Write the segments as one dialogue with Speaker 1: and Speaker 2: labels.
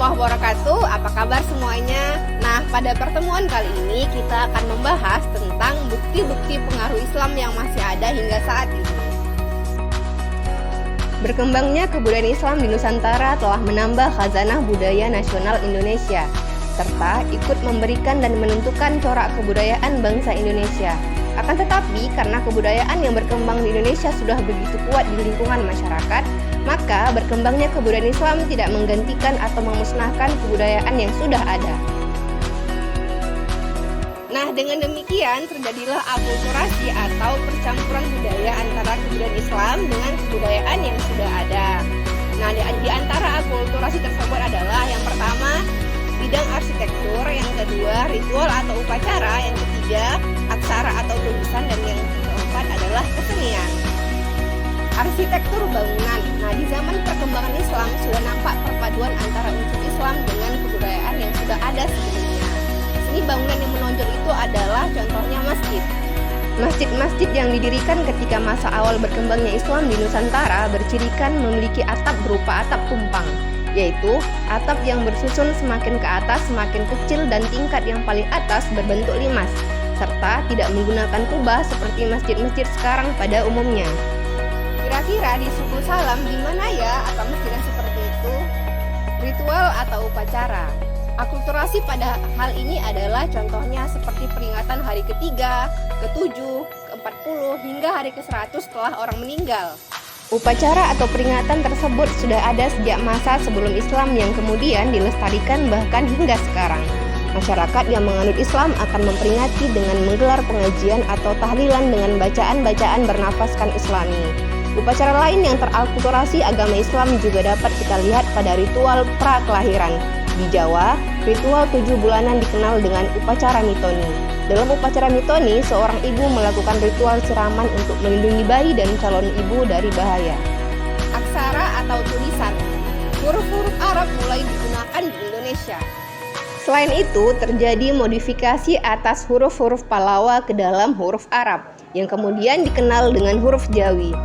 Speaker 1: warahmatullahi wabarakatuh. Apa kabar semuanya? Nah, pada pertemuan kali ini kita akan membahas tentang bukti-bukti pengaruh Islam yang masih ada hingga saat ini. Berkembangnya kebudayaan Islam di Nusantara telah menambah khazanah budaya nasional Indonesia, serta ikut memberikan dan menentukan corak kebudayaan bangsa Indonesia. Akan tetapi, karena kebudayaan yang berkembang di Indonesia sudah begitu kuat di lingkungan masyarakat, maka berkembangnya kebudayaan Islam tidak menggantikan atau memusnahkan kebudayaan yang sudah ada. Nah, dengan demikian terjadilah akulturasi atau percampuran budaya antara kebudayaan Islam dengan kebudayaan yang sudah ada. Nah, di antara akulturasi tersebut adalah yang pertama, bidang arsitektur, yang kedua, ritual atau upacara, yang ketiga, aksara atau tulisan, dan yang keempat adalah kesenian. Arsitektur bangunan. Nah, di zaman perkembangan Islam sudah nampak perpaduan antara unsur Islam dengan kebudayaan yang sudah ada sebelumnya. Seni bangunan yang menonjol itu adalah contohnya masjid. Masjid-masjid yang didirikan ketika masa awal berkembangnya Islam di Nusantara bercirikan memiliki atap berupa atap tumpang, yaitu atap yang bersusun semakin ke atas semakin kecil dan tingkat yang paling atas berbentuk limas, serta tidak menggunakan kubah seperti masjid-masjid sekarang pada umumnya. Kira-kira di suku Salam di mana ya atau masjid yang seperti itu? Ritual atau upacara. Akulturasi pada hal ini adalah contohnya seperti peringatan hari ke-3, ke-7, ke-40 hingga hari ke-100 setelah orang meninggal. Upacara atau peringatan tersebut sudah ada sejak masa sebelum Islam yang kemudian dilestarikan bahkan hingga sekarang. Masyarakat yang menganut Islam akan memperingati dengan menggelar pengajian atau tahlilan dengan bacaan-bacaan bernafaskan Islami. Upacara lain yang terakulturasi agama Islam juga dapat kita lihat pada ritual pra-kelahiran. Di Jawa, ritual 7 bulanan dikenal dengan upacara mitoni. Dalam upacara mitoni, seorang ibu melakukan ritual siraman untuk melindungi bayi dan calon ibu dari bahaya. Aksara atau tulisan. Huruf-huruf Arab mulai digunakan di Indonesia. Selain itu, terjadi modifikasi atas huruf-huruf Pallawa ke dalam huruf Arab, yang kemudian dikenal dengan huruf Jawi.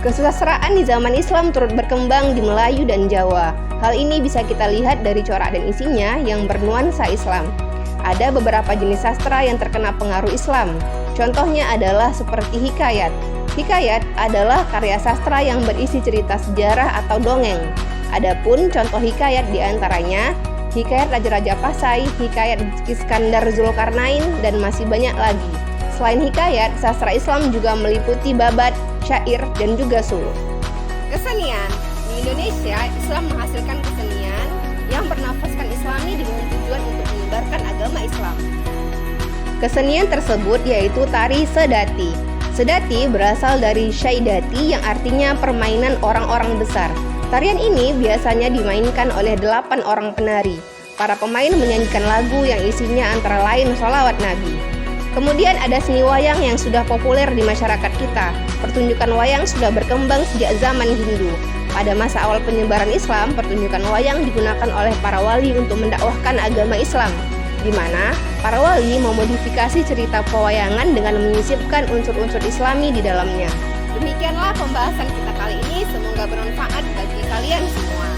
Speaker 1: Kesusastraan di zaman Islam turut berkembang di Melayu dan Jawa. Hal ini bisa kita lihat dari corak dan isinya yang bernuansa Islam. Ada beberapa jenis sastra yang terkena pengaruh Islam. Contohnya adalah seperti hikayat. Hikayat adalah karya sastra yang berisi cerita sejarah atau dongeng. Adapun contoh hikayat diantaranya hikayat Raja-Raja Pasai, hikayat Iskandar Zulkarnain, dan masih banyak lagi. Selain hikayat, sastra Islam juga meliputi babat, syair, dan juga suluk. Kesenian. Di Indonesia, Islam menghasilkan kesenian yang bernafaskan Islami dengan tujuan untuk menyebarkan agama Islam. Kesenian tersebut yaitu tari sedati. Sedati berasal dari syaidati yang artinya permainan orang-orang besar. Tarian ini biasanya dimainkan oleh 8 orang penari. Para pemain menyanyikan lagu yang isinya antara lain sholawat Nabi. Kemudian ada seni wayang yang sudah populer di masyarakat kita. Pertunjukan wayang sudah berkembang sejak zaman Hindu. Pada masa awal penyebaran Islam, pertunjukan wayang digunakan oleh para wali untuk mendakwahkan agama Islam, di mana para wali memodifikasi cerita pewayangan dengan menyisipkan unsur-unsur Islami di dalamnya. Demikianlah pembahasan kita kali ini, semoga bermanfaat bagi kalian semua.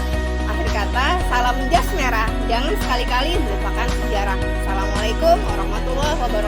Speaker 1: Akhir kata, salam jas merah, jangan sekali-kali melupakan sejarah. Assalamualaikum warahmatullahi wabarakatuh.